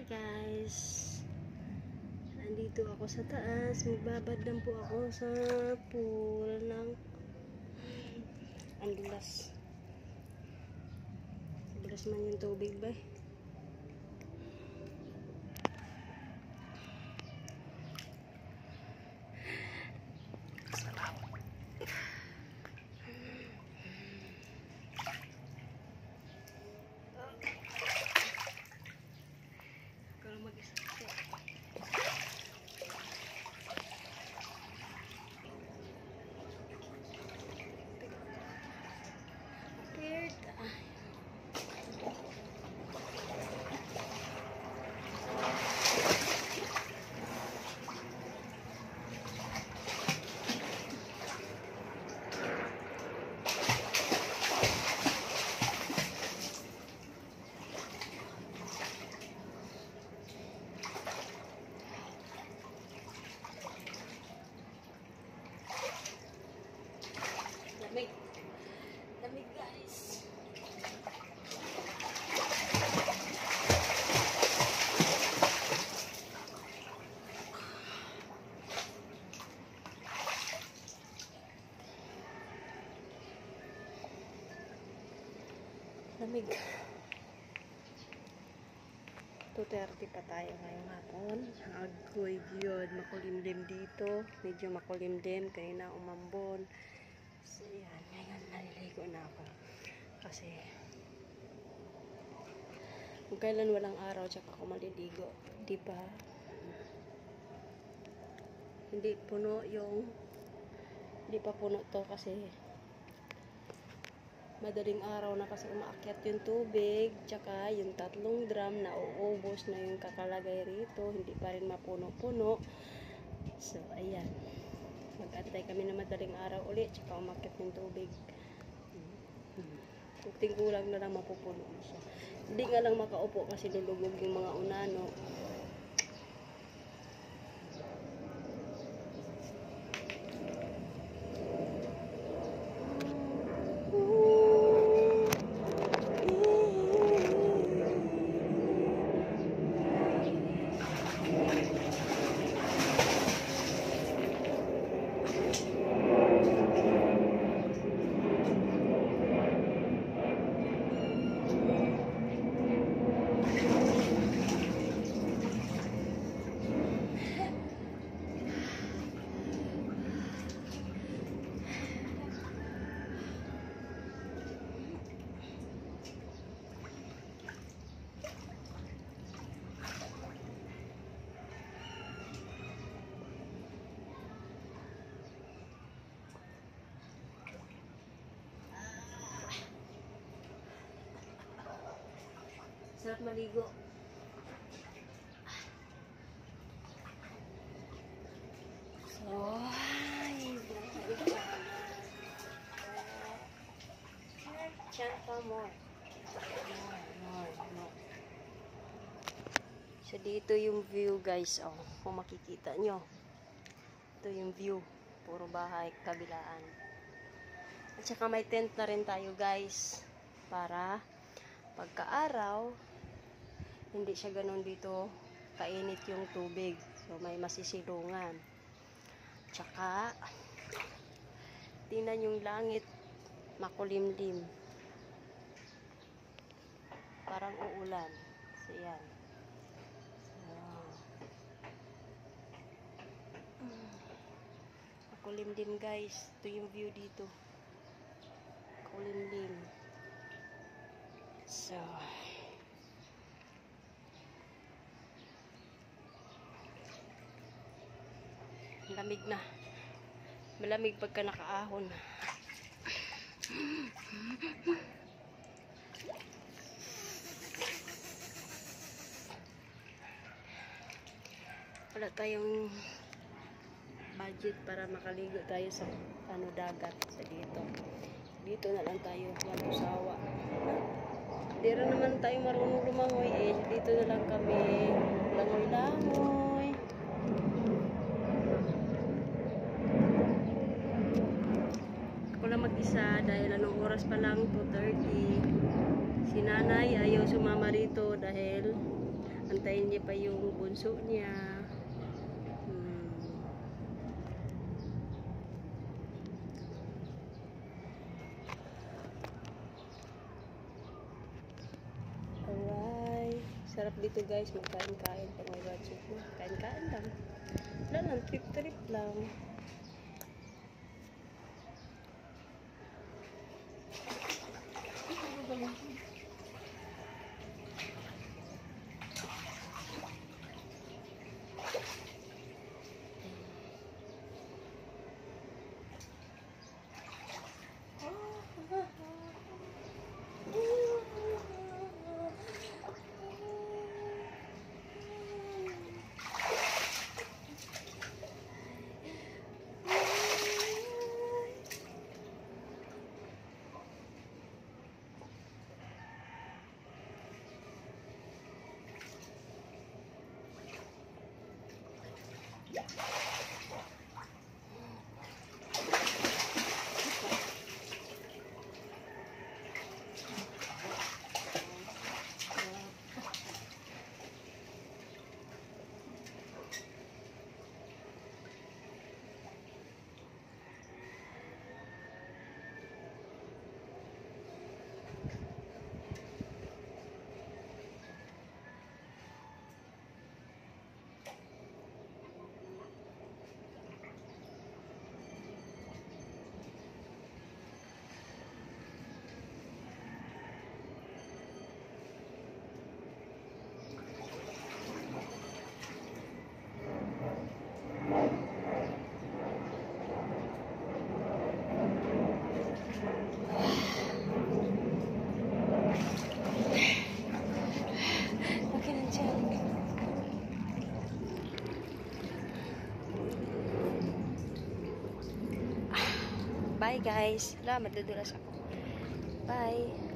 Hi guys! Nandito ako sa taas. Magbabad lang po ako sa pool ng Andulas. Bulas man yung tubig ba? Lamig guys. Lamig. 2:30 pa tayo ngayong hapon. Agoy yun. Makulimlim dito. Medyo makulimlim. Kaya na umambon. So yan. Ngayon naliligo na ako. Kasi kung kailan walang araw tsaka ako maliligo. Di ba? Hindi puno yung hindi pa puno to kasi madaling araw na kasi umaakyat yung tubig, tsaka yung 3 drum na uubos na yung kakalagay rito, hindi pa rin mapuno-puno. So, ayan. Mag-antay kami na madaling araw ulit, tsaka umaakyat yung tubig. Kunting kulang na lang mapupuno na siya. Hindi nga lang makaupo kasi lulubog yung mga unano. Sarap maligo. So, chat pa more. So, dito yung view guys. Oh, kung makikita nyo. Ito yung view. Puro bahay, kabilaan. At saka may tent na rin tayo guys. Para pagka-araw, hindi siya ganun dito kainit yung tubig. So, may masisilungan. Tsaka, tingnan yung langit, makulimlim. Parang uulan. So, yan. Makulimlim guys. Ito yung view dito. Makulimlim. So, lamig na. Malamig pagka nakaahon. Wala tayong budget para makaligo tayo sa dagat sa dito. Dito na lang tayo sawa. Hindi rin naman tayo marunong lumangoy eh. Dito na lang kami langoy-langoy. Ako lang mag-isa dahil anong oras pa lang, 2:30. Si nanay ayaw sumama rito dahil antayin niya bunso niya. Alright. Sarap dito guys, magkain-kain pag may budget mo. Kain-kain lang. Wala lang, trip-trip lang. Bye guys. Wala, madudulas ako. Bye.